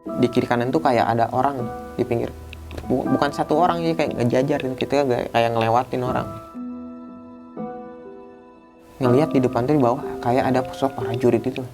Di kiri kanan tuh kayak ada orang di pinggir. Bukan satu orang sih, kayak ngejajar gitu, kita kayak ngelewatin orang. Ngelihat di depan tuh di bawah kayak ada sosok prajurit itu.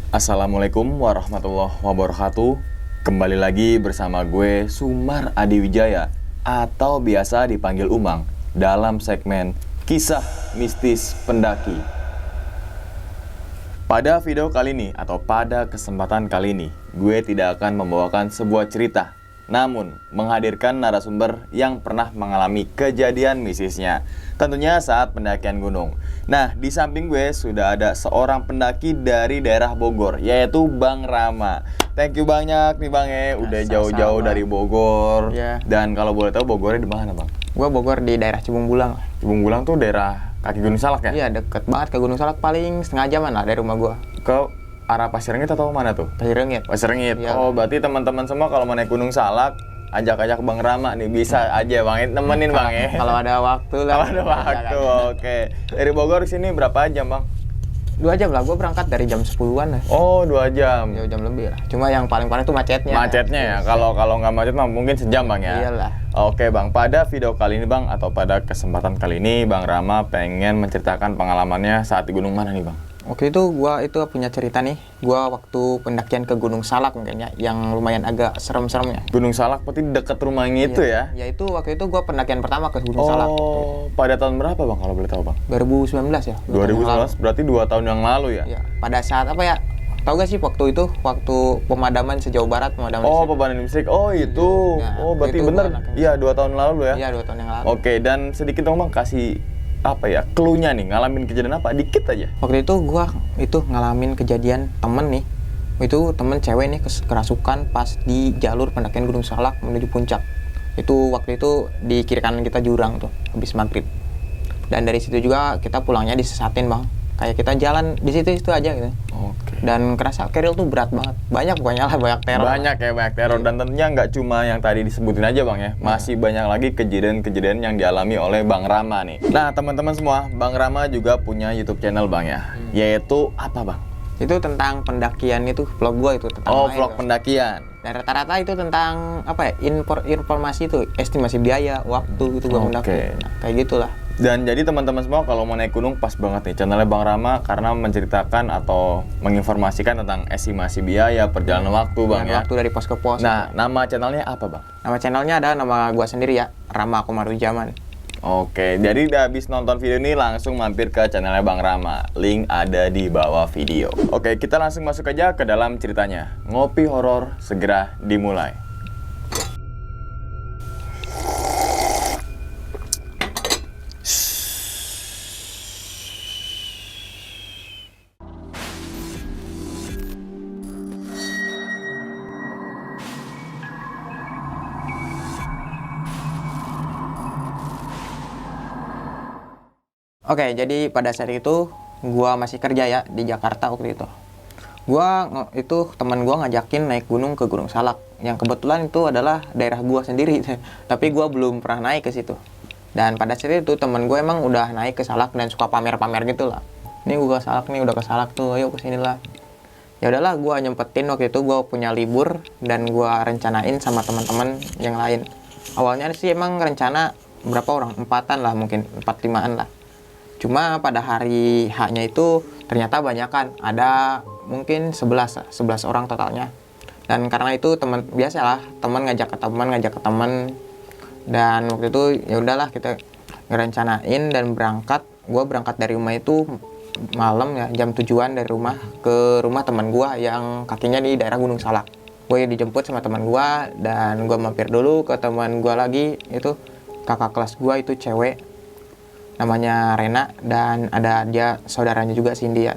Assalamualaikum warahmatullahi wabarakatuh. Kembali lagi bersama gue Sumar Adiwijaya atau biasa dipanggil Umang dalam segmen Kisah Mistis Pendaki. Pada video kali ini atau pada kesempatan kali ini, gue tidak akan membawakan sebuah cerita, namun menghadirkan narasumber yang pernah mengalami kejadian mistisnya, tentunya saat pendakian gunung. Nah, di samping gue sudah ada seorang pendaki dari daerah Bogor, yaitu Bang Rama. Thank you banyak nih Bang udah jauh-jauh dari Bogor. Dan kalau boleh tahu Bogornya di mana Bang? Gue Bogor di daerah Cibung Bulang. Cibung Bulang tuh daerah kaki Gunung Salak ya? Iya, deket banget ke Gunung Salak, paling setengah jaman lah dari rumah gue. Ke arah Pasir Rengit atau mana tuh? Pasir Rengit. Pasir Rengit. Iya. Oh, berarti teman-teman semua kalau mau naik Gunung Salak, ajak-ajak Bang Rama nih, bisa aja Bang, temenin Bang ya. Kalau ada waktu lah. Kalau ada waktu, oke. Dari Bogor ke sini berapa jam Bang? 2 jam lah, gue berangkat dari jam 10-an lah. Oh, 2 jam. 2 jam lebih lah. Cuma yang paling parah itu macetnya. Macetnya ya. Kalau nggak macet mah mungkin sejam Bang ya. Iyalah. Oke Bang, pada video kali ini Bang atau pada kesempatan kali ini Bang Rama pengen menceritakan pengalamannya saat di gunung mana nih Bang? Waktu itu gua punya cerita nih. Gua waktu pendakian ke Gunung Salak mungkin ya, yang lumayan agak serem-seremnya. Gunung Salak berarti deket rumahnya itu ya? Ya itu waktu itu gua pendakian pertama ke Gunung Salak. Oh, pada tahun berapa Bang kalau boleh tahu Bang? 2019 ya. 2019 berarti 2 tahun yang lalu ya? Iya. Pada saat apa ya? Tahu gak sih waktu itu, waktu pemadaman sejauh barat, pemadaman Oh, listrik. pemadaman listrik. Oh, itu. Nah, Oh, berarti itu bener. gua anaknya. Iya, 2 tahun lalu ya? Iya, 2 tahun yang lalu. Oke, dan sedikit dong Bang kasih apa ya, clue-nya nih, ngalamin kejadian apa? Dikit aja. Waktu itu gua ngalamin kejadian temen nih. Itu temen cewek nih kerasukan pas di jalur pendakian Gunung Salak menuju puncak. Itu waktu itu di kiri kanan kita jurang tuh habis maghrib. Dan dari situ juga kita pulangnya disesatin Bang. Kayak kita jalan di situ aja gitu. Oke. Dan kerasa keril tuh berat banget. Banyak pokoknya lah, banyak teror. Banyak ya, banyak teror. Dan tentunya nggak cuma yang tadi disebutin aja Bang ya. Masih banyak lagi kejadian-kejadian yang dialami oleh Bang Rama nih. Nah, teman-teman semua, Bang Rama juga punya YouTube channel Bang ya. Yaitu apa Bang? Itu tentang pendakian, itu vlog gua itu tentang Oh, main vlog tuh. pendakian. Dan rata-rata itu tentang apa ya, informasi itu, estimasi biaya, waktu itu gua mendaki. Nah, kayak gitulah. Dan jadi teman-teman semua kalau mau naik gunung pas banget nih channelnya Bang Rama karena menceritakan atau menginformasikan tentang estimasi biaya, perjalanan waktu Bang ya. Waktu dari pos ke pos. Nah, nama channelnya apa Bang? Nama channelnya ada nama gua sendiri ya, Rama Komaruzaman. Oke, jadi udah habis nonton video ini langsung mampir ke channelnya Bang Rama. Link ada di bawah video. Oke, kita langsung masuk aja ke dalam ceritanya. Ngopi horor segera dimulai. Oke, jadi pada saat itu gua masih kerja ya di Jakarta waktu itu. Teman gua ngajakin naik gunung ke Gunung Salak, yang kebetulan itu adalah daerah gua sendiri. Tapi gua belum pernah naik ke situ. Dan pada saat itu teman gue emang udah naik ke Salak dan suka pamer-pamer gitu lah. Nih gua ke Salak nih, udah ke Salak tuh, ayo kesini lah. Ya udahlah, gua nyempetin waktu itu gua punya libur dan gua rencanain sama teman-teman yang lain. Awalnya sih emang rencana berapa orang? 4-an lah mungkin, 4-5-an lah. Cuma pada hari H-nya itu ternyata banyakan, ada mungkin 11 orang totalnya. Dan karena itu teman biasalah, teman ngajak ke teman. Dan waktu itu ya udahlah kita ngerencanain dan berangkat. Gua berangkat dari rumah itu malam ya, jam 7-an dari rumah ke rumah teman gua yang kakinya di daerah Gunung Salak. Gue dijemput sama teman gua dan gua mampir dulu ke teman gua lagi, itu kakak kelas gua itu cewek. Namanya Rena, dan ada dia saudaranya juga Cindy ya.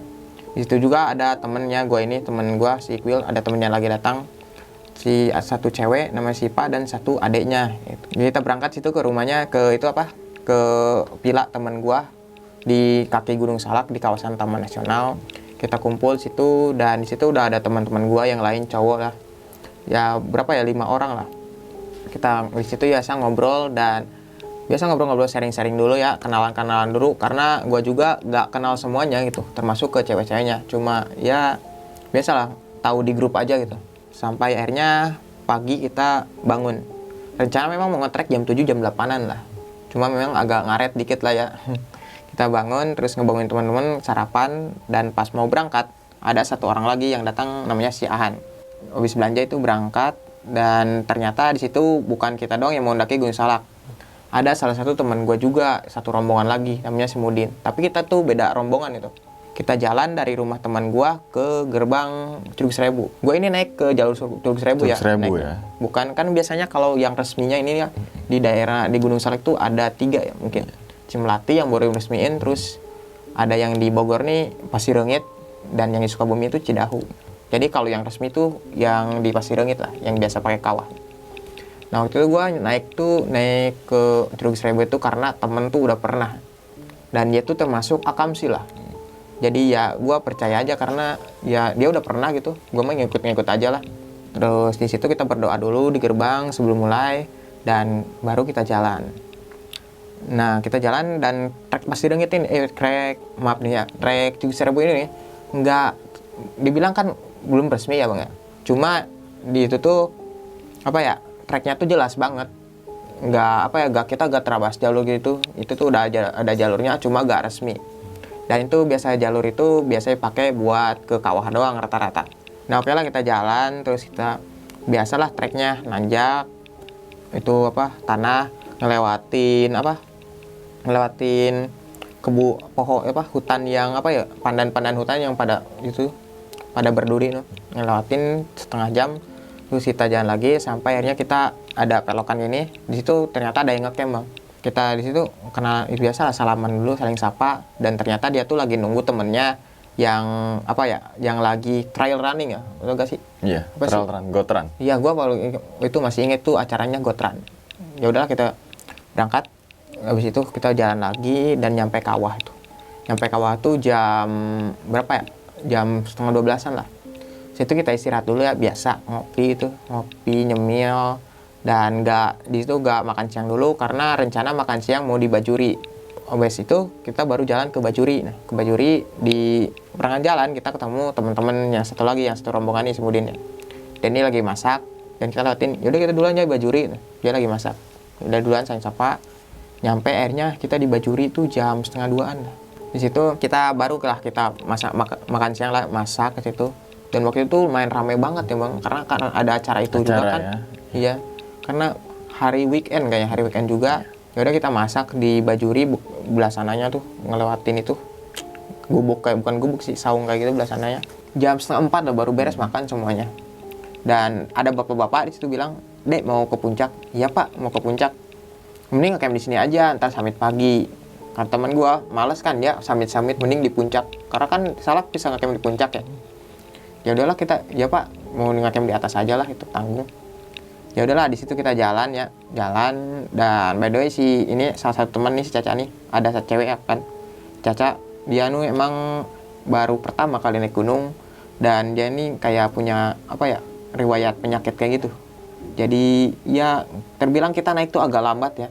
Di situ juga ada temennya gue ini, temen gue si Iqbal, ada temennya lagi datang. Satu cewek namanya Sipa dan satu adeknya. Jadi kita berangkat situ ke rumahnya, ke villa temen gue di kaki Gunung Salak di kawasan Taman Nasional. kita kumpul situ, dan di situ udah ada teman-teman gua yang lain cowok lah, ya berapa ya, 5 orang lah. Kita di situ biasa ngobrol, dan biasa ngobrol-ngobrol, sharing-sharing dulu ya, kenalan-kenalan dulu, karena gua juga nggak kenal semuanya gitu, termasuk ke cewek-ceweknya, cuma ya biasalah tahu di grup aja gitu. Sampai akhirnya pagi kita bangun. Rencana memang mau nge-trek jam 7 jam 8-an lah, cuma memang agak ngaret dikit lah ya. Kita bangun, terus ngebangunin teman-teman sarapan, dan pas mau berangkat ada satu orang lagi yang datang, namanya si Ahan. Habis belanja itu berangkat, dan ternyata di situ bukan kita doang yang mau mendaki Gunung Salak. Ada salah satu teman gue juga, satu rombongan lagi, namanya si Mudin. Tapi kita tuh beda rombongan itu. Kita jalan dari rumah teman gue ke gerbang Curug Serebu. Gue ini naik ke jalur Curug Serebu ya. Serebu ya. Bukan, kan biasanya kalau yang resminya ini ya di daerah di Gunung Salak tuh ada 3 ya mungkin. Cimelati yang baru resmiin, terus ada yang di Bogor nih Pasirengit, dan yang di Sukabumi itu Cidahu. Jadi kalau yang resmi itu yang di Pasirengit lah, yang biasa pakai kawah. Nah waktu itu gue naik ke Curug Serebu itu karena temen tuh udah pernah, dan dia tuh termasuk akamsi lah. Jadi ya gue percaya aja karena ya dia udah pernah gitu, gue mah ngikut aja lah. Terus di situ kita berdoa dulu di gerbang sebelum mulai, dan baru kita jalan. Nah kita jalan, dan trek Pasirengit ini, trek Curug Serebu ini nih, nggak dibilang kan belum resmi ya bang ya. Cuma di itu tuh apa ya, treknya tuh jelas banget, kita gak terabas jalur gitu. Itu tuh udah ada jalurnya, cuma gak resmi. Dan itu biasa jalur itu biasanya pakai buat ke kawah doang rata-rata. Nah oke lah, kita jalan, terus kita biasalah treknya nanjak, itu tanah, ngelewatin hutan yang pandan-pandan hutan yang pada berduri, ngelewatin setengah jam. Terus kita jalan lagi sampai akhirnya kita ada pelokan ini. Di situ ternyata ada yang ngecamp bang. Kita di situ biasa lah, salaman dulu, saling sapa, dan ternyata dia tuh lagi nunggu temennya yang yang lagi trail running ya, betul gak sih? Iya, trail run, GOT run. Iya, gua kalau itu masih inget tuh acaranya GOT run. Ya udahlah kita berangkat. Habis itu kita jalan lagi dan nyampe kawah itu. Nyampe kawah tuh jam berapa ya? Jam 11:30-an lah. Situ kita istirahat dulu ya, biasa ngopi, nyemil, dan di situ nggak makan siang dulu karena rencana makan siang mau di Bajuri. Habis itu kita baru jalan ke Bajuri. Nah, ke Bajuri di pertengahan jalan kita ketemu teman-teman yang satu lagi, yang satu rombongan ini Semudin ya. Dan ini lagi masak, dan kita lewatin, yaudah kita duluan aja Bajuri. Nah, dia lagi masak. Udah duluan saling sapa. Nyampe akhirnya kita di Bajuri itu jam 1:30-an. Di situ kita makan siang lah, masak ke situ. Dan waktu itu lumayan ramai banget ya bang, karena ada acara itu juga kan. Ya. Iya, karena hari weekend juga. Ya udah kita masak di Bajuri, belah sananya tuh ngelewatin itu gubuk, bukan gubuk sih, saung kayak gitu belah sananya. Jam 3:30 lah baru beres makan semuanya. Dan ada bapak-bapak di situ bilang, "Dek, mau ke puncak?" "Iya pak, mau ke puncak." "Mending ngecamp di sini aja, ntar summit pagi." Karena teman gua males kan dia summit, mending di puncak. Karena kan Salak bisa ngecamp di puncak ya. Ya udahlah kita, ya pak, mau ngecamp di atas aja lah, itu tanggung. Ya udahlah, di situ kita jalan. Dan by the way ini salah satu teman nih, si Caca nih, ada satu cewek ya kan. Caca dia emang baru pertama kali naik gunung, dan dia ini kayak punya riwayat penyakit kayak gitu. Jadi ya terbilang kita naik tuh agak lambat ya,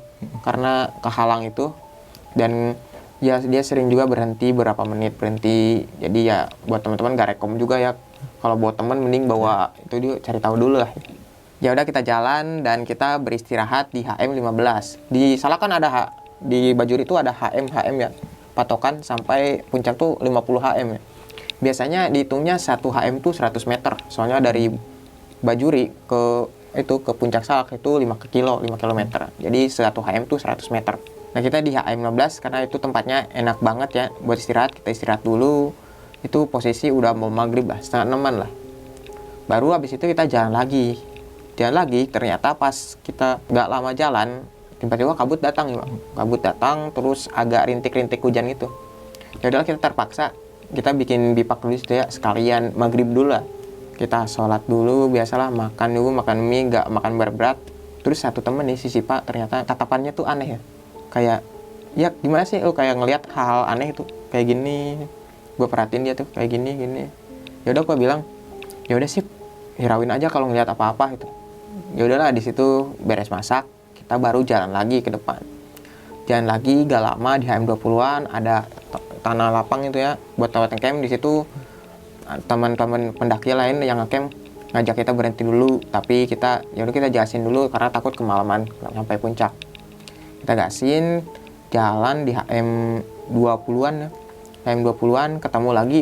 karena kehalang itu. Dan ya dia sering juga berhenti berapa menit berhenti. Jadi ya buat teman-teman gak rekom juga ya, kalau buat teman mending bawa itu dia cari tahu dulu lah. Ya udah kita jalan dan kita beristirahat di HM15. Di Salak kan di Bajuri itu ada HM ya. Patokan sampai puncak tuh 50 HM ya. Biasanya dihitungnya 1 HM tuh 100 meter. Soalnya dari Bajuri ke puncak Salak itu 5 kilometer. Jadi 1 HM tuh 100 meter. Nah kita di HM15 karena itu tempatnya enak banget ya buat istirahat. Kita istirahat dulu. Itu posisi udah mau maghrib lah, 5:30 lah. Baru habis itu kita jalan lagi, ternyata pas kita nggak lama jalan, tiba-tiba kabut datang, terus agak rintik-rintik hujan gitu. Ya udah kita terpaksa, kita bikin bipak dulu ya, sekalian maghrib dulu lah. Kita sholat dulu, biasalah makan mie, nggak makan berat-berat. Terus satu temen nih, si Sipa, ternyata tatapannya tuh aneh ya. Kayak, ya gimana sih lu kayak ngelihat hal-hal aneh itu, kayak gini. gue perhatiin dia tuh kayak gini. Ya udah gue bilang, ya udah sip, hirauin aja kalau ngeliat apa-apa gitu. Ya udahlah, di situ beres masak, kita baru jalan lagi ke depan. Jalan lagi gak lama di HM20-an ada tanah lapang itu ya buat tempat ngecamp. Di situ teman-teman pendaki lain yang ngecamp ngajak kita berhenti dulu, tapi kita ya udah kita gasin dulu karena takut kemalaman sampai puncak. Kita gasin jalan di HM20-an ya. HM20-an ketemu lagi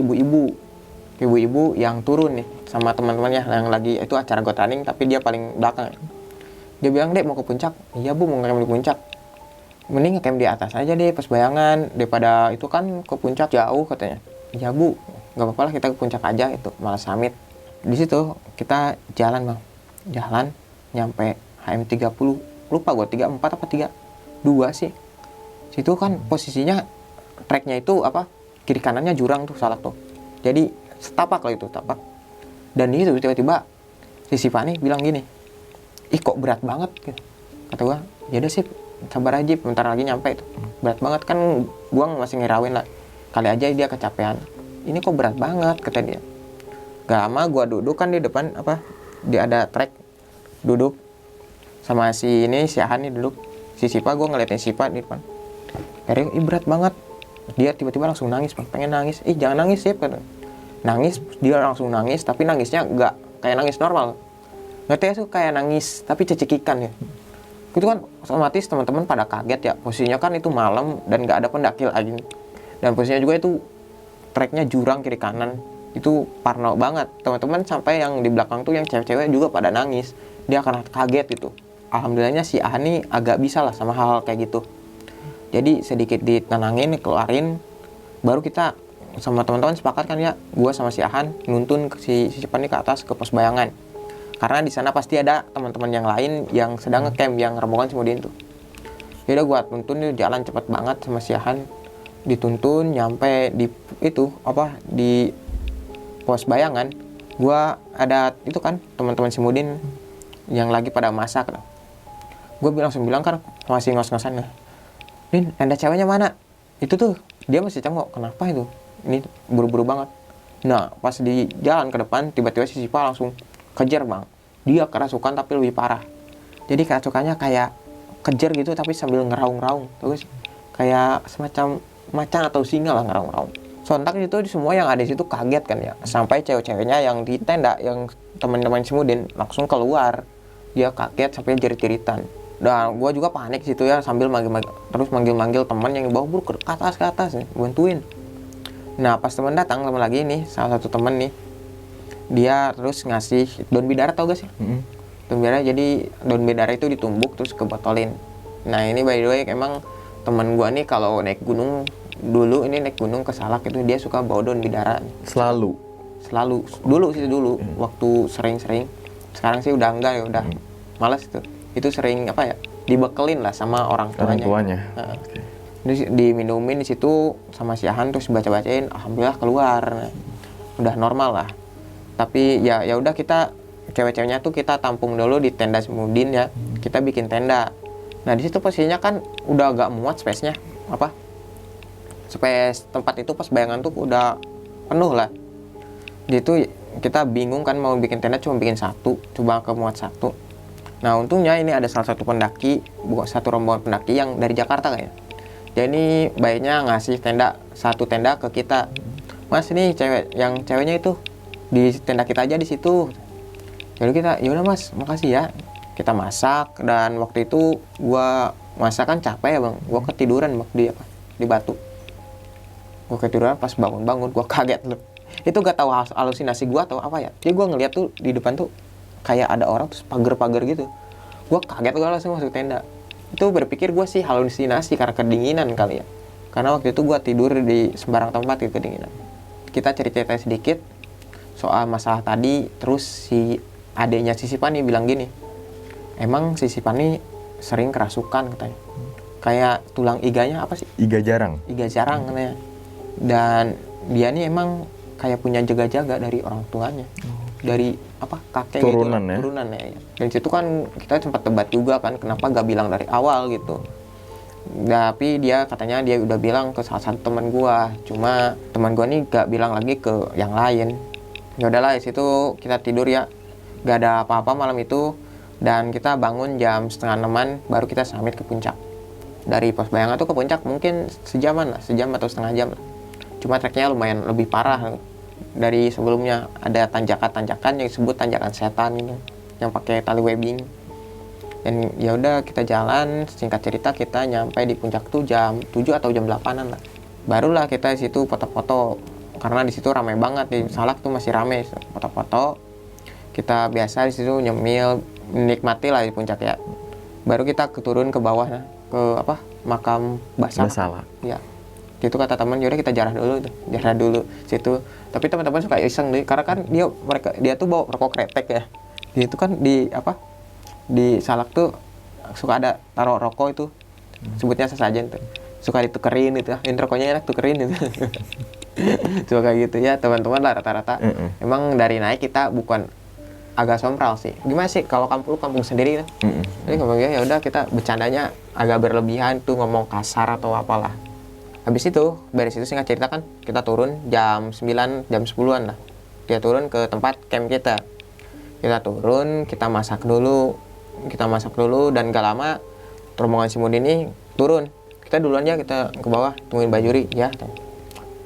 ibu-ibu yang turun nih sama teman-temannya yang lagi itu acara goat running, tapi dia paling belakang. Dia bilang, "Dek, mau ke puncak?" "Iya Bu, mau ngecamp di puncak." "Mending ngecamp di atas aja deh pas bayangan, daripada itu kan ke puncak jauh," katanya. "Iya Bu, nggak apa-apa lah, kita ke puncak aja, itu malah summit." Di situ kita jalan bang, nyampe HM30, lupa gue 34 apa 32 sih. Situ kan posisinya treknya itu kiri kanannya jurang tuh, salak tuh. Jadi setapak lah itu, tapak. Dan di situ tiba-tiba si Fani bilang gini, "Ih kok berat banget," gitu. Kata gue, "Ya udah sih, sabar aja, bentar lagi nyampe itu." Berat banget kan, gue masih ngerawin lah. Kali aja dia kecapean. "Ini kok berat banget," kata dia. Gak lama gue duduk kan di depan dia ada trek, duduk sama si Ahan nih duduk. Si Sipa, gue ngeliatin Sipa di depan. Akhirnya, "Ih berat banget." Dia tiba-tiba langsung nangis, pengen nangis. "Ih jangan nangis Sip," kata. Nangis, dia langsung nangis, tapi nangisnya gak kayak nangis normal. Ngerti ya tuh, kayak nangis tapi cecikikan ya. Itu kan otomatis teman-teman pada kaget ya. Posisinya kan itu malam dan gak ada pendaki lagi. Dan posisinya juga itu treknya jurang kiri kanan. Itu parno banget. Teman-teman sampai yang di belakang tuh yang cewek-cewek juga pada nangis. Dia karena kaget gitu. Alhamdulillahnya si Ahan nih agak bisa lah sama hal kayak gitu. Jadi sedikit ditenangin, keluarin, baru kita sama teman-teman sepakat kan ya, gue sama si Ahan nuntun si Cipan nih ke atas ke pos bayangan. Karena di sana pasti ada teman-teman yang lain yang sedang ngecamp, yang rombongan Semudin tuh. Yaudah gue tuntun nih, jalan cepet banget sama si Ahan. Dituntun nyampe di di pos bayangan. Gue ada itu kan teman-teman Semudin yang lagi pada masak. Gue langsung bilang kan, masih ngos-ngosan, "Din, tenda ceweknya mana?" Itu tuh dia masih cengok, "Kenapa itu? Ini buru-buru banget." Nah pas di jalan ke depan tiba-tiba si Sipa langsung kejar bang. Dia kerasukan tapi lebih parah. Jadi kerasukannya kayak kejar gitu tapi sambil ngeraung-raung, terus kayak semacam macan atau singa lah ngeraung-raung. Sontak itu semua yang ada di situ kaget kan ya. Sampai cewek-ceweknya yang di tenda, yang teman-teman Semudin langsung keluar. Dia kaget sampai jerit-jeritan. Dan gue juga panik situ ya, sambil manggil teman yang bawa buru ke atas nih, bantuin. Nah pas teman datang, teman lagi nih, salah satu teman nih, dia terus ngasih daun bidara, tau gak sih? Daun bidara, jadi daun bidara itu ditumbuk terus kebotolin. Nah ini by the way emang teman gue nih kalau naik gunung dulu, ini naik gunung ke Salak itu dia suka bawa daun bidara. Selalu dulu waktu sering-sering. Sekarang sih udah enggak ya, udah malas itu. Itu sering dibekelin lah sama orang tuanya. Okay. Diminumin di situ sama si Ahan, terus baca-bacain, alhamdulillah keluar. Udah normal lah. Tapi ya udah, kita cewek-ceweknya tuh kita tampung dulu di tenda Semudin ya. Kita bikin tenda. Nah di situ posisinya kan udah agak muat space-nya. Space tempat itu pas bayangan tuh udah penuh lah. Di itu kita bingung kan mau bikin tenda, cuma bikin satu, coba kemuat satu. Nah untungnya ini ada salah satu pendaki, satu rombongan pendaki yang dari Jakarta kayaknya. Jadi ini baiknya ngasih satu tenda ke kita. "Mas ini ceweknya itu di tenda kita aja di situ." Jadi kita, "Ya udah Mas, makasih ya." Kita masak, dan waktu itu gua masak kan capek ya bang, gua ketiduran di batu. Gua ketiduran, pas bangun gua kaget loh. Itu gak tahu halusinasi gua atau apa ya. Jadi gua ngeliat tuh di depan tuh kayak ada orang terus pagar-pagar gitu. Gue kaget, gue langsung masuk tenda. Itu berpikir gue sih halusinasi karena kedinginan kali ya. Karena waktu itu gue tidur di sembarang tempat gitu, kedinginan. Kita cerita sedikit soal masalah tadi. Terus si adeknya si Sipani bilang gini, emang si Sipani sering kerasukan katanya. Kayak tulang iganya Iga jarang katanya. Dan dia nih emang kayak punya jaga-jaga dari orang tuanya. Dari kakek turunan gitu, ya. Turunan ya. Dan situ kan kita sempat debat juga kan, kenapa gak bilang dari awal gitu. Tapi dia katanya dia udah bilang ke salah satu teman gua, cuma teman gua nih gak bilang lagi ke yang lain. Ya udahlah, di situ kita tidur ya, gak ada apa-apa malam itu, dan kita bangun jam 5:30 baru kita summit ke puncak. Dari Pos Bayangan tuh ke puncak mungkin sejam atau setengah jam lah. Cuma treknya lumayan lebih parah dari sebelumnya. Ada tanjakan-tanjakan yang disebut tanjakan setan gitu, yang pakai tali webbing. Dan ya udah kita jalan, singkat cerita kita nyampe di puncak tuh jam 7 atau jam 8-an lah. Barulah kita di situ foto-foto, karena di situ ramai banget, di Salak tuh masih ramai foto-foto. Kita biasa di situ nyemil, menikmati lah di puncak ya. Baru kita turun ke bawah nah, ke makam Salak. Ya. Itu kata teman, yaudah kita jarah dulu situ. Tapi teman-teman suka iseng deh, karena kan dia tuh bawa rokok kretek ya. Dia itu kan di Salak tuh suka ada taruh rokok itu, sebutnya sesajen tuh, suka ditukerin gitu, rokoknya enak tukerin gitu. Suka kayak gitu ya teman-teman lah rata-rata. Emang dari naik kita bukan agak sompral sih, gimana sih kalau kampung sendiri gitu. Jadi ngomongnya ya udah kita bercandanya agak berlebihan tuh, ngomong kasar atau apalah. Habis itu dari situ singkat cerita kan kita turun jam 9 jam 10-an lah, dia turun ke tempat camp kita turun, kita masak dulu dan gak lama rombongan si Mudi ini turun. Kita duluan aja, kita ke bawah tungguin Bajuri ya.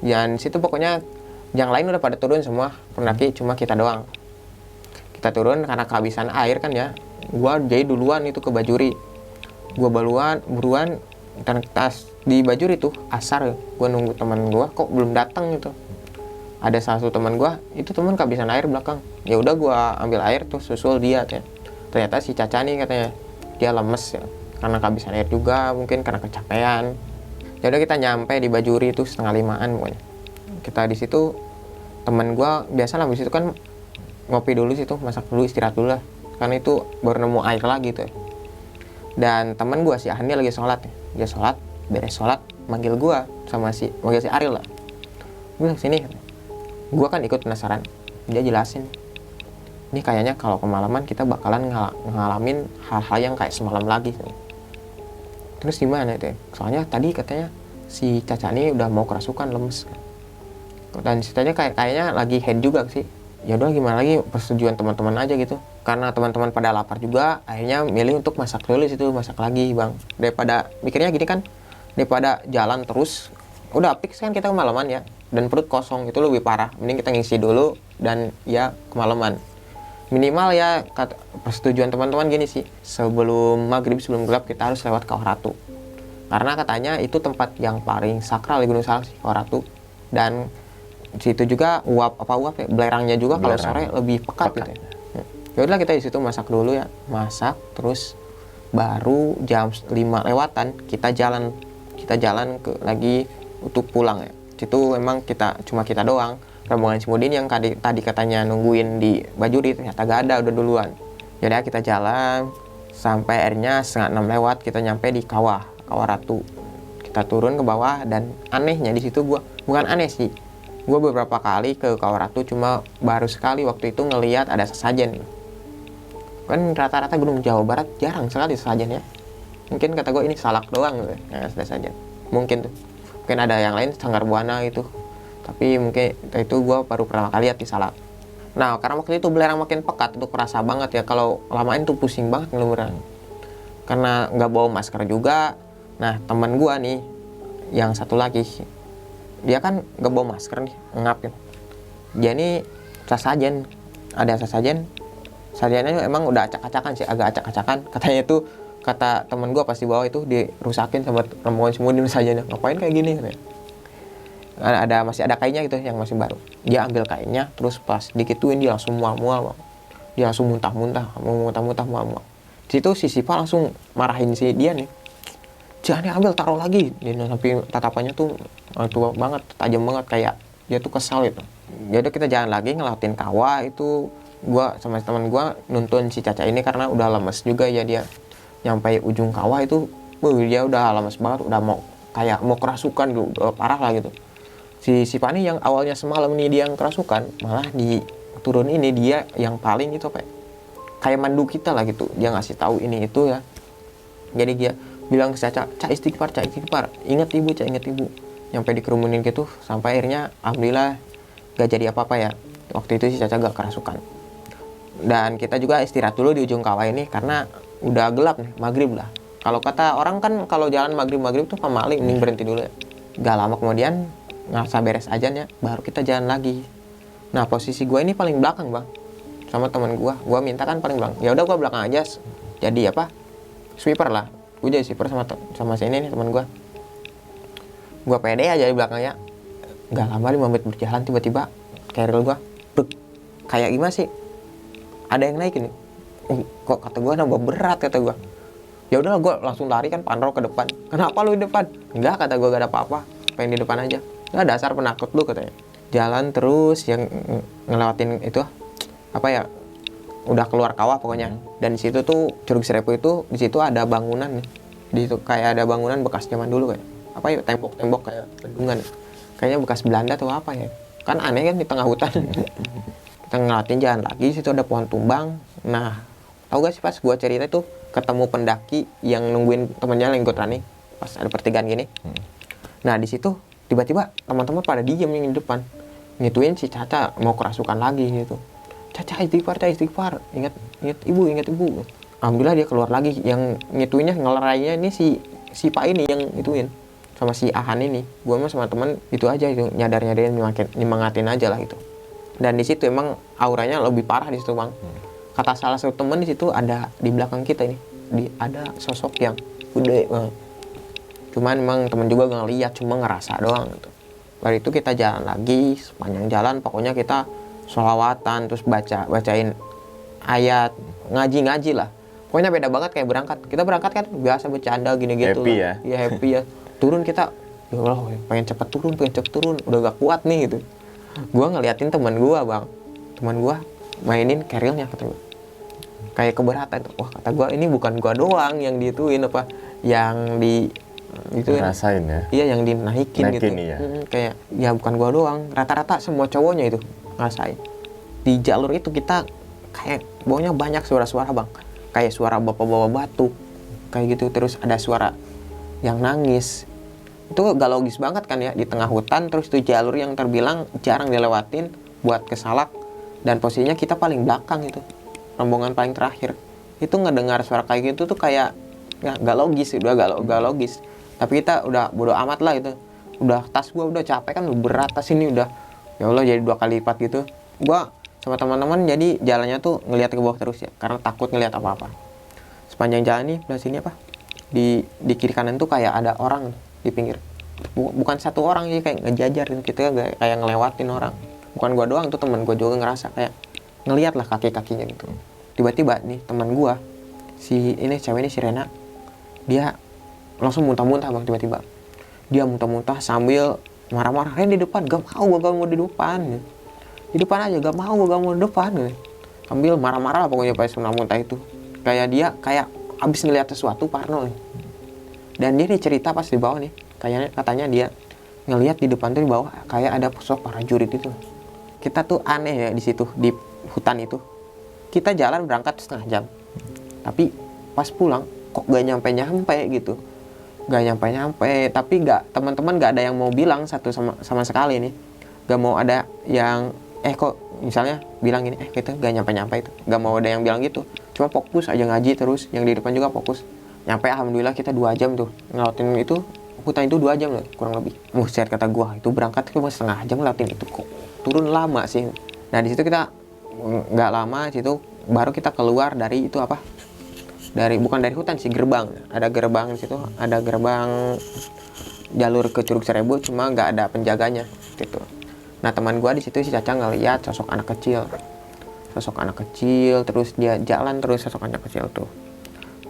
Dan situ pokoknya yang lain udah pada turun semua pendaki, cuma kita doang. Kita turun karena kehabisan air kan ya. Gua jadi duluan itu ke Bajuri. Gua buruan tas di Bajuri tuh asar. Gua nunggu teman gua kok belum datang gitu. Ada salah satu teman gua, itu teman kehabisan air belakang. Ya udah gua ambil air tuh susul dia tuh. Ternyata si Caca nih katanya dia lemes ya, karena kehabisan air juga, mungkin karena kecapean. Ya udah kita nyampe di Bajuri itu 4:30-an pokoknya. Kita di situ, teman gua biasa lah di situ kan ngopi dulu situ, masak dulu, istirahat dulu lah. Karena itu baru nemu air lagi tuh. Dan teman gua si Ahni lagi sholat ya. Dia sholat, beres sholat manggil gua manggil si Ariel lah. Gua sini. Gua kan ikut penasaran. Dia jelasin, ini kayaknya kalau kemalaman kita bakalan ngalamin hal-hal yang kayak semalam lagi. Terus gimana itu? Soalnya tadi katanya si Caca ini udah mau kerasukan, lemes. Dan ceritanya kayaknya lagi head juga sih. Ya udah gimana lagi, persetujuan teman-teman aja gitu. Karena teman-teman pada lapar juga, akhirnya milih untuk masak dulu situ, masak lagi bang. Daripada mikirnya gini kan, daripada jalan terus, udah fix kan kita kemalaman ya. Dan perut kosong itu lebih parah. Mending kita ngisi dulu dan ya kemalaman. Minimal ya persetujuan teman-teman gini sih, sebelum maghrib, sebelum gelap kita harus lewat Kawah Ratu, karena katanya itu tempat yang paling sakral di Gunung Salak sih, Kawah Ratu. Dan situ juga belerangnya juga kalau sore lebih pekat gitu ya. Ya udah kita di situ masak dulu ya, terus baru jam 5 lewatan kita jalan lagi untuk pulang ya. Situ emang cuma kita doang. Rombongan si Mudin yang tadi katanya nungguin di Bajuri ternyata gak ada, udah duluan. Jadi kita jalan sampai akhirnya 5:30 lewat kita nyampe di Kawah Ratu. Kita turun ke bawah dan anehnya di situ bukan aneh sih. Gua beberapa kali ke Kawah Ratu, cuma baru sekali waktu itu ngelihat ada sesajen. Kan rata-rata gunung Jawa Barat jarang sekali sesajen ya. Mungkin kata gue ini Salak doang gitu ya, sesajen. Mungkin ada yang lain Sanggar Buana itu. Tapi mungkin itu gue baru pertama kali lihat di Salak. Nah karena waktu itu belerang makin pekat, itu kerasa banget ya, kalau lamain tuh pusing banget ngelumeran. Karena nggak bawa masker juga. Nah teman gue nih yang satu lagi, dia kan nggak bawa masker nih, ngap ya. Dia nih ada sasajennya emang udah acak-acakan sih, agak acak-acakan. Katanya itu, kata teman gue pas di bawah itu dirusakin sama rombongan semua di sasajennya. Ngapain kayak gini katanya. Masih ada kainnya gitu yang masih baru. Dia ambil kainnya, terus pas dikituin dia langsung mual-mual. Dia langsung muntah-muntah. Di situ si Sipa langsung marahin si dia nih. Jangan ambil, taruh lagi. Dia sampai tatapannya tuh tua banget, tajam banget, kayak dia tuh kesal gitu. Jadi kita jalan lagi ngelewatin kawah itu. Gua sama teman gua nuntun si Caca ini karena udah lemes juga ya dia. Nyampe ujung kawah itu, dia udah lemes banget, udah mau kerasukan gitu, udah parah lah gitu. Si Pani yang awalnya semalam ini dia yang kerasukan, malah di turun ini dia yang paling itu kayak mandu kita lah gitu. Dia ngasih tahu ini itu ya. Jadi dia bilang ke Caca, Cak istighfar, ingat ibu, Cak, ingat ibu. Nyampe dikerumunin gitu, sampai akhirnya alhamdulillah gak jadi apa-apa ya. Waktu itu si Caca gak kerasukan. Dan kita juga istirahat dulu di ujung kawah ini karena udah gelap nih, maghrib lah. Kalau kata orang kan kalau jalan maghrib tuh pamali, mending berhenti dulu ya. Gak lama kemudian ngerasa beres ajannya, baru kita jalan lagi. Nah posisi gue ini paling belakang bang, sama teman gue minta kan paling belakang. Ya udah gue belakang aja, jadi apa? Sweeper lah. Gue jadi sweeper sama si ini nih teman gue. Gue pede aja di belakangnya. Gak lama 5 menit berjalan tiba-tiba keril gue, kayak gimana sih? Ada yang naik ini. Kok kata gue nambah berat kata gue. Ya udah gue langsung lari kan panrol ke depan. Kenapa lu di depan? Enggak kata gue, gak ada apa-apa. Pengen di depan aja. Nah dasar penakut lu katanya. Jalan terus yang ngelewatin itu apa ya? Udah keluar kawah pokoknya. Dan di situ tuh Curug Serepo itu di situ ada bangunan nih. Di situ kayak ada bangunan bekas zaman dulu kayak. Apa ya? Tembok-tembok kayak bendungan. Kayaknya bekas Belanda atau apa ya. Kan aneh kan di tengah hutan. Kita ngeliatin jalan lagi, situ ada pohon tumbang. Nah, tahu gak sih pas gua cerita tuh ketemu pendaki yang nungguin temennya yang ikut running pas ada pertigaan gini. Nah di situ tiba-tiba teman-teman pada diem yang di depan, ngituin si Caca mau kerasukan lagi gitu. Caca istighfar, ingat ibu. Alhamdulillah dia keluar lagi, yang ngituinnya ngelerainya ini si Pak ini yang ngituin sama si Ahan ini. Gua mah sama teman itu aja itu nyadarin nyemangatin aja lah gitu. Dan di situ emang auranya lebih parah di situ bang. Kata salah satu temen di situ ada di belakang kita ini, ada sosok yang gede banget. Cuman emang temen juga gak ngeliat, cuma ngerasa doang gitu. Lalu itu kita jalan lagi, sepanjang jalan pokoknya kita sholawatan, terus bacain ayat, ngaji lah. Pokoknya beda banget kayak berangkat. Kita berangkat kan biasa bercanda gini-gitu happy lah. ya? Iya happy ya. Turun kita, ya Allah pengen cepet turun, udah gak kuat nih gitu. Gua ngeliatin teman gua bang, teman gua mainin kerilnya kata gue. Kayak keberatan tuh. Wah kata gue ini bukan gua doang yang dituin apa yang di itu ngerasain ya. Iya yang dinaikin gitu. Ya. Kayak ya bukan gua doang, rata-rata semua cowoknya itu ngerasain. Di jalur itu kita kayak bawahnya banyak suara-suara bang. Kayak suara bapak-bapak batuk. Kayak gitu, terus ada suara yang nangis. Itu gak logis banget kan ya, di tengah hutan, terus itu jalur yang terbilang jarang dilewatin buat ke Salak. Dan posisinya kita paling belakang itu, rombongan paling terakhir. Itu ngedengar suara kayak gitu tuh kayak gak logis, udah gak logis. Tapi kita udah bodo amat lah itu. Udah tas gua udah capek kan, udah berat tas ini udah. Ya Allah jadi 2 kali lipat gitu. Gua sama teman-teman jadi jalannya tuh ngelihat ke bawah terus ya, karena takut ngelihat apa-apa. Sepanjang jalan nih, belah sini apa? Di kiri kanan tuh kayak ada orang di pinggir. Bukan satu orang sih, kayak ngejajar gitu, kita kayak ngelewatin orang. Bukan gua doang tuh, teman gua juga ngerasa kayak ngelihat lah kaki-kakinya gitu. Tiba-tiba nih teman gua si cewek ini si Rena, dia langsung muntah-muntah bang. Tiba-tiba dia muntah-muntah sambil marah-marah. Di depan, gak mau di depan. Di depan aja, gak mau di depan. Sambil marah-marah lah pokoknya pas muntah itu. Kayak dia kayak abis ngeliat sesuatu, parno nih. Dan dia nih cerita pas di bawah nih, katanya dia ngelihat di depan tuh di bawah kayak ada sosok prajurit itu. Kita tuh aneh ya di situ, di hutan itu. Kita jalan berangkat setengah jam. Tapi pas pulang kok gak nyampe gitu. Gak nyampe, tapi teman-teman gak ada yang mau bilang satu sama sekali nih. Gak mau ada yang kok misalnya bilang gini, kita gak nyampe itu. Gak mau ada yang bilang gitu. Cuma fokus aja ngaji terus, yang di depan juga fokus. Nyampe alhamdulillah kita 2 jam tuh ngelawatin itu, hutan itu 2 jam lah kurang lebih. Muset kata gua, itu berangkat cuma setengah jam ngelawatin itu, kok turun lama sih. Nah di situ kita nggak lama situ baru kita keluar dari itu apa? Bukan dari hutan sih, gerbang. Ada gerbang situ, ada gerbang jalur ke Curug Serepo, cuma nggak ada penjaganya gitu. Nah teman gua di situ si Caca ngeliat sosok anak kecil, terus dia jalan terus sosok anak kecil tuh.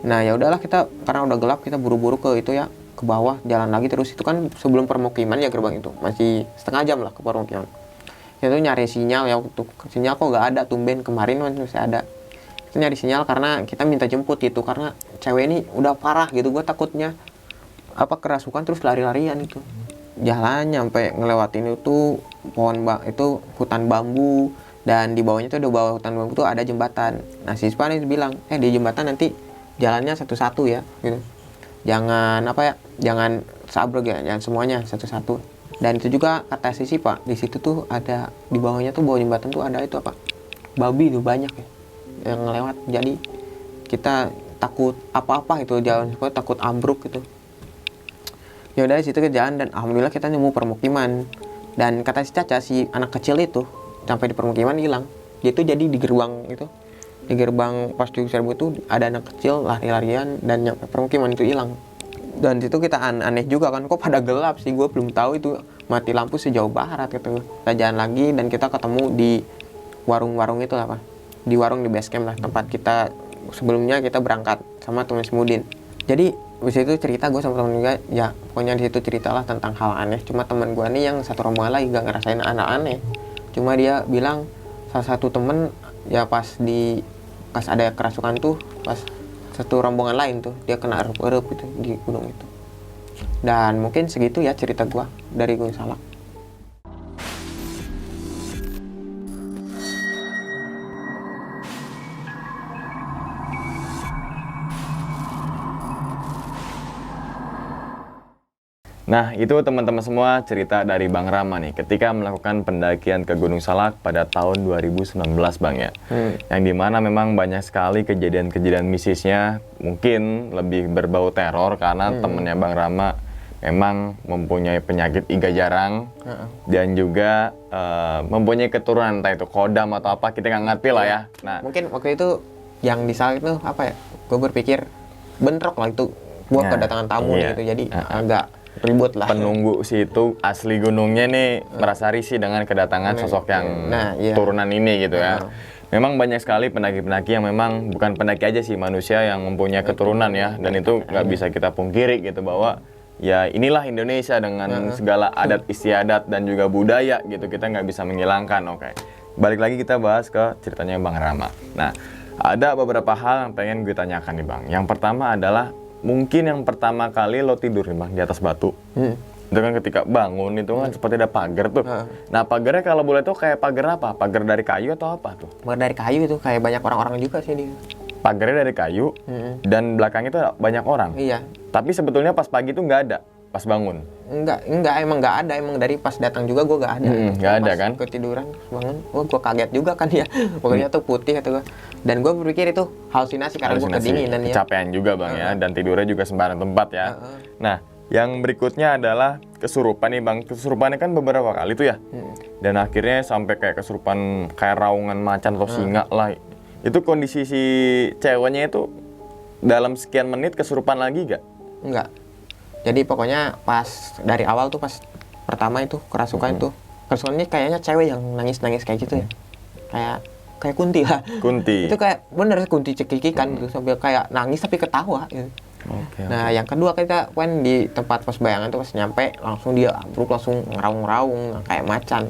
Nah ya udahlah, kita karena udah gelap kita buru-buru ke itu ya, ke bawah jalan lagi terus. Itu kan sebelum permukiman ya gerbang itu, masih setengah jam lah ke permukiman. Itu nyari sinyal ya, waktu sinyal kok nggak ada, tumben kemarin masih ada. Itu nyari sinyal karena kita minta jemput gitu, karena cewek ini udah parah gitu. Gue takutnya kerasukan terus lari-larian itu. Jalan nyampe ngelewatin itu itu hutan bambu, dan di bawahnya tuh, di bawah hutan bambu tuh ada jembatan. Nah si Span itu bilang, di jembatan nanti jalannya satu-satu ya gitu. jangan jangan sabrok ya, jangan semuanya satu-satu. Dan itu juga kata Sisi Pak, di situ tuh ada di bawahnya tuh, bawah jembatan tuh ada itu babi tuh banyak ya yang ngelewat, jadi kita takut apa-apa itu jalan, takut ambruk gitu. Ya udah, di situ ke jalan dan alhamdulillah kita nemu permukiman. Dan kata si Caca, si anak kecil itu sampai di permukiman hilang. Dia tuh jadi di gerbang itu, di gerbang pas di Serbu itu ada anak kecil lari-larian dan nyampe permukiman itu hilang. Dan situ kita aneh juga kan, kok pada gelap sih, gue belum tahu itu mati lampu sejauh barat gitu. Kita jalan lagi dan kita ketemu di warung-warung itu lah Pak, di warung di base camp lah, tempat kita sebelumnya kita berangkat sama teman Semudin. Jadi di situ cerita gue sama temen gue, ya pokoknya di situ ceritalah tentang hal aneh. Cuma teman gue nih yang satu rombongan lagi gak ngerasain anak aneh. Cuma dia bilang salah satu temen ya pas ada kerasukan tuh, pas satu rombongan lain tuh dia kena erup-erup gitu di gunung itu. Dan mungkin segitu ya cerita gue dari Gunung Salak. Nah, itu teman-teman semua cerita dari Bang Rama nih ketika melakukan pendakian ke Gunung Salak pada tahun 2019 Bang ya. Yang dimana memang banyak sekali kejadian-kejadian mistisnya, mungkin lebih berbau teror karena temennya Bang Rama memang mempunyai penyakit iga jarang dan juga mempunyai keturunan, entah itu kodam atau apa, kita nggak ngerti lah ya. Nah, mungkin waktu itu yang di Salak itu gue berpikir bentrok lah itu, gue kedatangan tamu gitu, jadi agak ribut lah. Penunggu situ asli gunungnya nih merasa risih dengan kedatangan sosok yang turunan ini gitu ya. Memang banyak sekali pendaki-pendaki yang memang bukan pendaki aja sih, manusia yang mempunyai keturunan ya, dan itu nggak bisa kita pungkiri gitu bahwa ya inilah Indonesia dengan segala adat istiadat dan juga budaya gitu, kita nggak bisa menghilangkan. Oke, balik lagi kita bahas ke ceritanya Bang Rama. Nah, ada beberapa hal yang pengen gue tanyakan nih Bang. Yang pertama adalah mungkin yang pertama kali lo tidur nih Bang di atas batu. Itu kan ketika bangun itu kan seperti ada pagar tuh. Nah, pagarnya kalau boleh tuh kayak pagar apa? Pagar dari kayu atau apa tuh? Pagar dari kayu itu, kayak banyak orang-orang juga sih di. Pagarnya dari kayu dan belakangnya tuh banyak orang. Iya. Tapi sebetulnya pas pagi tuh nggak ada, pas bangun. Enggak, emang nggak ada, emang dari pas datang juga gue nggak ada. Nggak ada kan? Ketiduran, bangun, gue kaget juga kan ya. Pokoknya tuh putih atau gue. Dan gue berpikir itu halusinasi karena gue kedinginan ya. Kecapean juga Bang ya, dan tidurnya juga sembarang tempat ya. Nah, yang berikutnya adalah kesurupan nih Bang. Kesurupannya kan beberapa kali tuh ya. Dan akhirnya sampai kayak kesurupan kayak raungan macan atau singa lah. Itu kondisi si ceweknya itu dalam sekian menit kesurupan lagi gak? Enggak. Jadi pokoknya pas dari awal tuh, pas pertama itu kerasukan itu. Kerasukannya kayaknya cewek yang nangis-nangis kayak gitu ya. Kayak Kunti lah. Kunti. Itu kayak bener Kunti cekikikan gitu, sambil kayak nangis tapi ketawa gitu. Nah, yang kedua kita kan di tempat pos bayangan tuh, pas nyampe langsung dia ambruk, langsung ngeraung-ngeraung kayak macan.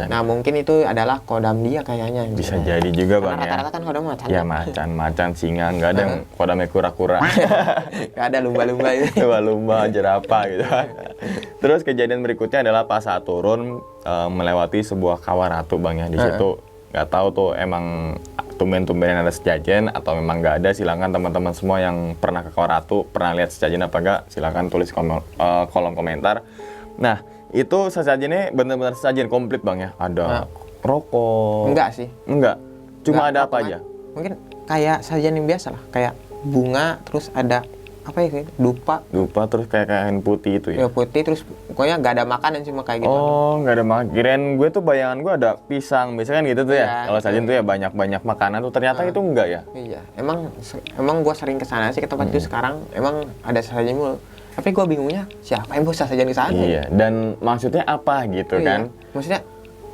Nah, mungkin itu adalah kodam dia kayaknya. Bisa jadi juga Bang ya. Rata-rata kan kodam macan. Ya macan, singa, nggak ada yang kodamnya kura-kura. Nggak ada lumba-lumba itu. Lumba-lumba, jerapah gitu. Terus kejadian berikutnya adalah pas saat turun melewati sebuah kawah ratu Bang ya. Di situ nggak tahu tuh emang tumben-tumbenan ada sesajen atau memang nggak ada. Silakan teman-teman semua yang pernah ke Kawah Ratu, pernah lihat sesajen apa nggak, silakan tulis kolom komentar. Nah, itu sesajennya benar-benar sesajen komplit Bang ya. Ada rokok. Enggak sih. Enggak. Cuma ada apa aja? Mungkin kayak sajian yang biasa lah, kayak bunga, terus ada apa ya, dupa terus kayak kain putih itu ya? Ya putih, terus pokoknya nggak ada makanan, cuma kayak gitu. Oh, nggak ada makanan. Kirain gue tuh bayangan gue ada pisang, biasanya kan gitu tuh ya. Kalau sajian tuh ya banyak makanan tuh, ternyata itu enggak ya? Iya, emang gue sering kesana sih ke tempat itu sekarang, emang ada sajian mulu. Tapi gue bingungnya siapa yang bisa sajian di sana? Iya, dan maksudnya apa gitu kan? Maksudnya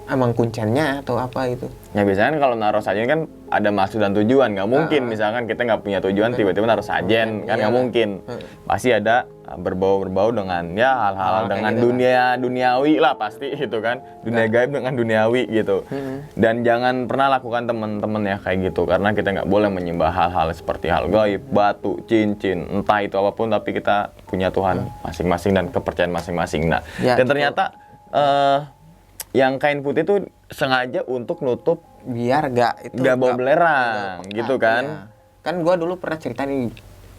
emang kuncinya atau apa gitu? Ya biasanya kalau naruh sajian kan ada maksud dan tujuan, nggak mungkin misalkan kita nggak punya tujuan tiba-tiba naruh sajian, kan nggak mungkin. Pasti ada berbau-berbau dengan ya hal-hal dengan gitu duniawi lah pasti itu kan, dunia gaib dengan duniawi gitu. Dan jangan pernah lakukan teman-teman ya kayak gitu, karena kita nggak boleh menyembah hal-hal seperti hal gaib, batu, cincin, entah itu apapun, tapi kita punya Tuhan masing-masing dan kepercayaan masing-masing. Nah, dan ternyata yang kain putih itu sengaja untuk nutup biar nggak bau belerang gitu kan? Iya. Kan gue dulu pernah cerita nih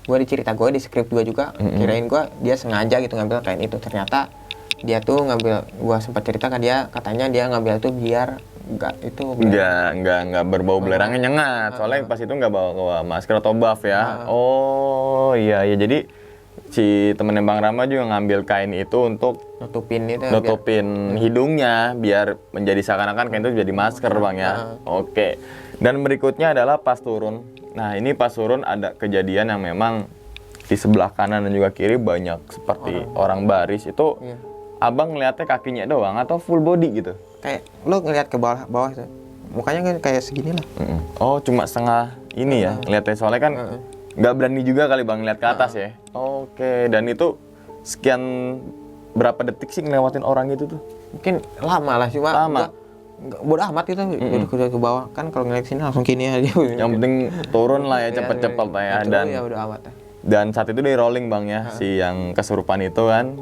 gue di cerita gue di skrip gue juga kirain gue dia sengaja gitu ngambil kain itu, ternyata dia tuh ngambil, gue sempat cerita ke dia katanya dia ngambil tuh biar nggak berbau belerangnya nyengat, soalnya pas itu nggak bawa masker atau buff ya. Oh iya jadi si temennya Bang Rama juga ngambil kain itu untuk nutupin hidungnya biar menjadi seakan-akan kain itu jadi masker Bang ya. Oke. Dan berikutnya adalah pas turun. Nah ini pas turun ada kejadian yang memang di sebelah kanan dan juga kiri banyak seperti orang baris itu. Abang ngeliatnya kakinya doang atau full body gitu? Kayak lo ngeliat ke bawah itu, mukanya kan kayak segini lah. Oh cuma setengah ini ya ngeliatnya, soalnya kan nggak berani juga kali Bang ngeliat ke atas ya. Oke, dan itu sekian berapa detik sih ngelewatin orang itu tuh? Mungkin lama lah, cuma bodo amat itu udah ke bawah kan, kalau ngeliat sini langsung kini aja. Yang penting turun lah ya, cepet-cepet lah ya. Dan ya udah amat. Dan saat itu di rolling Bang ya, si yang kesurupan itu kan,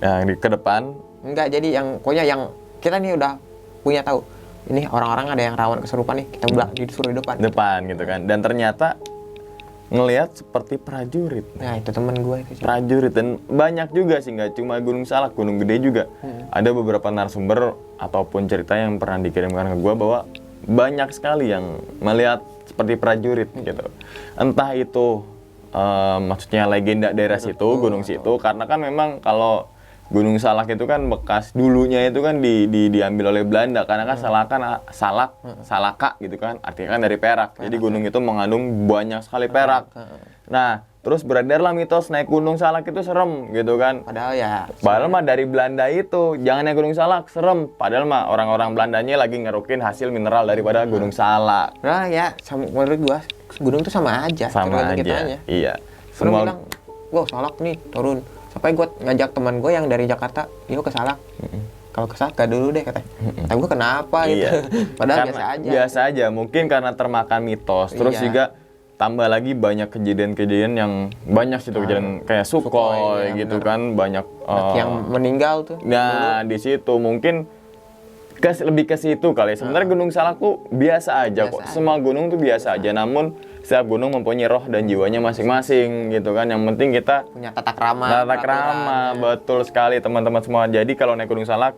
yang ke depan. Enggak, jadi yang pokoknya yang kita nih udah punya tahu ini orang-orang ada yang rawan kesurupan nih, kita udah disuruh di depan gitu kan. Dan ternyata ngelihat seperti prajurit. Nah itu temen gue itu. Prajurit, dan banyak juga sih, nggak cuma Gunung Salak, Gunung Gede juga. Ada beberapa narasumber ataupun cerita yang pernah dikirimkan ke gue bahwa banyak sekali yang melihat seperti prajurit gitu. Entah itu maksudnya legenda daerah situ, gunung situ, karena kan memang kalau Gunung Salak itu kan bekas dulunya itu kan diambil oleh Belanda, karena kan Salaka gitu kan, artinya kan dari perak. Jadi gunung itu mengandung banyak sekali perak. Nah, terus beredarlah mitos naik Gunung Salak itu serem gitu kan. Padahal mah dari Belanda itu, jangan naik Gunung Salak serem. Padahal mah orang-orang Belandanya lagi ngerukin hasil mineral daripada Gunung Salak. Nah ya, menurut gua gunung itu sama aja. Sama aja. Iya. Semua bilang, wah Salak nih turun. Sampai gue ngajak teman gue yang dari Jakarta, yuk ke Salak. Kalau ke Salak gak dulu deh katanya. Tapi gue kenapa gitu. Padahal biasa aja. Mungkin karena termakan mitos. Terus juga tambah lagi banyak kejadian-kejadian yang banyak situ, kejadian kayak Sukhoi gitu kan, banyak yang meninggal tuh. Nah, di situ mungkin lebih ke situ kali. Sebenarnya Gunung Salak tuh biasa aja kok. Semua gunung tuh biasa aja, namun setiap gunung mempunyai roh dan jiwanya masing-masing gitu kan. Yang penting kita punya tata krama, betul sekali teman-teman semua. Jadi kalau naik Gunung Salak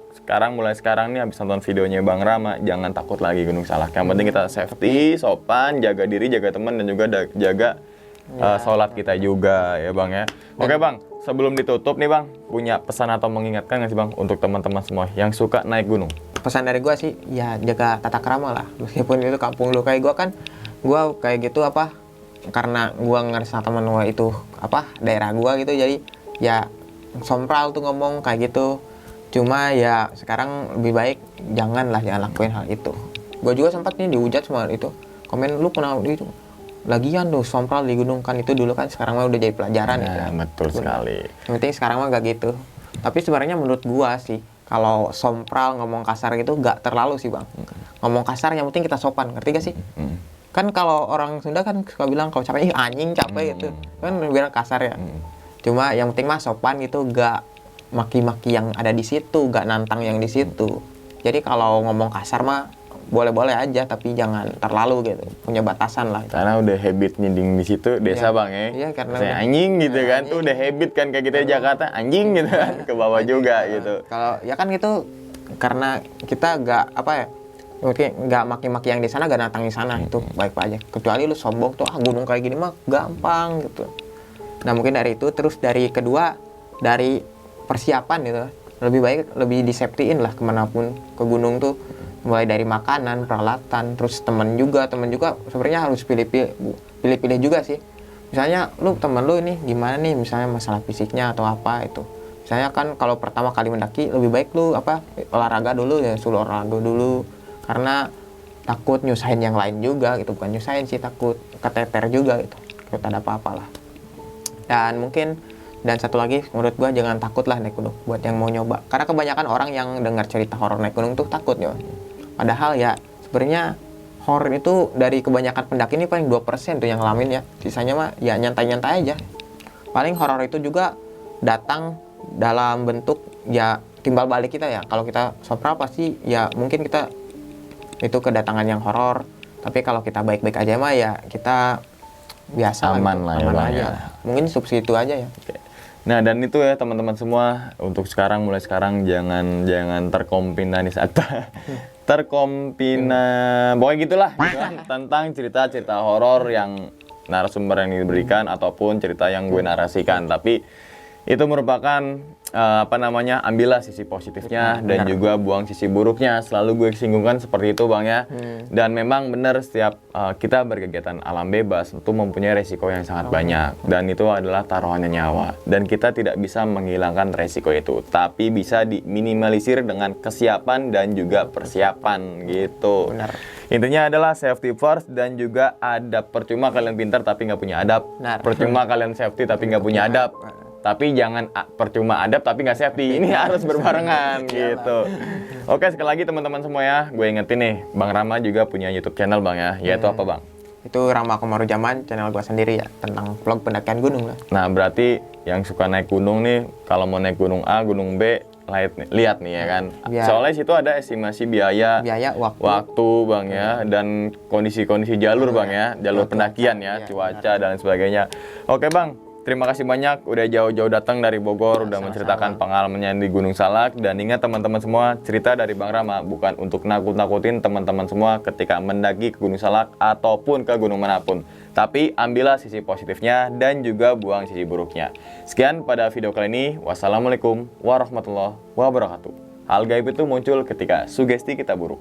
mulai sekarang nih, habis nonton videonya Bang Rama, jangan takut lagi Gunung Salak. Yang penting kita safety, sopan, jaga diri, jaga teman, dan juga jaga sholat kita juga ya Bang ya. Oke Bang, sebelum ditutup nih Bang, punya pesan atau mengingatkan nggak sih Bang untuk teman-teman semua yang suka naik gunung? Pesan dari gue sih, ya jaga tata krama lah. Meskipun itu kampung lu, kayak gue kan, gue kayak gitu karena gue ngerasa temen gue itu daerah gue gitu, jadi ya sompral tuh ngomong kayak gitu. Cuma ya sekarang lebih baik jangan lakuin hal itu. Gue juga sempat nih dihujat sama itu, komen lu kenapa itu lagian tuh sompral di gunung kan, itu dulu kan, sekarang mah udah jadi pelajaran. Betul sekali. Yang penting sekarang mah gak gitu. Tapi sebenarnya menurut gue sih, kalau sompral ngomong kasar gitu gak terlalu sih Bang. Ngomong kasar yang penting kita sopan, ngerti gak sih? Kan kalau orang Sunda kan suka bilang kalau capek, anjing capek gitu. Kan bilang kasar ya. Cuma yang penting mah sopan gitu, gak maki-maki yang ada di situ, gak nantang yang di situ. Jadi kalau ngomong kasar mah boleh-boleh aja, tapi jangan terlalu gitu. Punya batasan lah. Karena udah habit nyinding di situ desa Bang ya. Iya, karena saya anjing gitu kan, tuh udah habit kan kayak kita di Jakarta anjing gitu kan, ke bawah juga gitu. Kalau ya kan itu karena kita gak mungkin nggak maki-maki yang di sana, gak nantang di sana, itu baik aja. Kecuali lu sombong tuh, gunung kayak gini mah gampang gitu. Nah mungkin dari itu, terus dari kedua, dari persiapan gitu, lebih disafetyin lah kemanapun ke gunung tuh, mulai dari makanan, peralatan, terus temen juga sebenarnya harus pilih-pilih juga sih. Misalnya lu temen lu ini gimana nih, misalnya masalah fisiknya atau apa itu. Misalnya kan kalau pertama kali mendaki lebih baik lu olahraga dulu ya, suruh olahraga dulu. Karena takut nyusahin yang lain juga gitu, bukan nyusahin sih, takut keteter juga gitu, takut ada apa-apa lah. Dan satu lagi menurut gua, jangan takut lah naik gunung buat yang mau nyoba, karena kebanyakan orang yang dengar cerita horor naik gunung tuh takut ya. Padahal ya sebenarnya horor itu dari kebanyakan pendaki ini paling 2% tuh yang ngalamin ya, sisanya mah ya nyantai-nyantai aja. Paling horor itu juga datang dalam bentuk ya timbal balik kita ya. Kalau kita sompral pasti ya mungkin kita itu kedatangan yang horor, tapi kalau kita baik-baik aja mah ya kita biasa Aman lah ya, aman Bang, aja ya. lah. Mungkin subsidi aja ya. Oke. Nah, dan itu ya teman-teman semua, untuk sekarang, mulai sekarang jangan terkompina nih saat terkompina, pokoknya gitulah gitu kan, tentang cerita-cerita horor yang narasumber yang diberikan ataupun cerita yang gue narasikan. Tapi itu merupakan ambillah sisi positifnya dan juga buang sisi buruknya. Selalu gue singgungkan seperti itu, Bang ya. Dan memang benar, setiap kita berkegiatan alam bebas itu mempunyai resiko yang sangat banyak, dan itu adalah taruhannya nyawa, dan kita tidak bisa menghilangkan resiko itu, tapi bisa diminimalisir dengan kesiapan dan juga persiapan gitu. Benar. Intinya adalah safety first dan juga adab. Percuma kalian pintar tapi nggak punya adab. Benar. Percuma kalian safety tapi nggak punya adab. Tapi jangan percuma adab tapi nggak safety. Ini harus berbarengan gitu. Oke, sekali lagi teman-teman semua ya, gue ingetin nih, Bang Rama juga punya YouTube channel, Bang ya. Yaitu apa, Bang? Itu Rama Komaruzaman, channel gua sendiri ya, tentang vlog pendakian gunung lah. Nah, berarti yang suka naik gunung nih, kalau mau naik gunung A, gunung B, lihat nih ya kan. Biar- Soalnya situ ada estimasi biaya, waktu, Bang ya, dan kondisi-kondisi jalur, Bang ya, jalur pendakian ya, cuaca dan sebagainya. Oke, Bang, terima kasih banyak udah jauh-jauh datang dari Bogor, udah menceritakan pengalamannya di Gunung Salak. Dan ingat teman-teman semua, cerita dari Bang Rama bukan untuk nakut-nakutin teman-teman semua ketika mendaki ke Gunung Salak ataupun ke gunung manapun, tapi ambillah sisi positifnya dan juga buang sisi buruknya. Sekian pada video kali ini. Wassalamualaikum warahmatullahi wabarakatuh. Hal gaib itu muncul ketika sugesti kita buruk.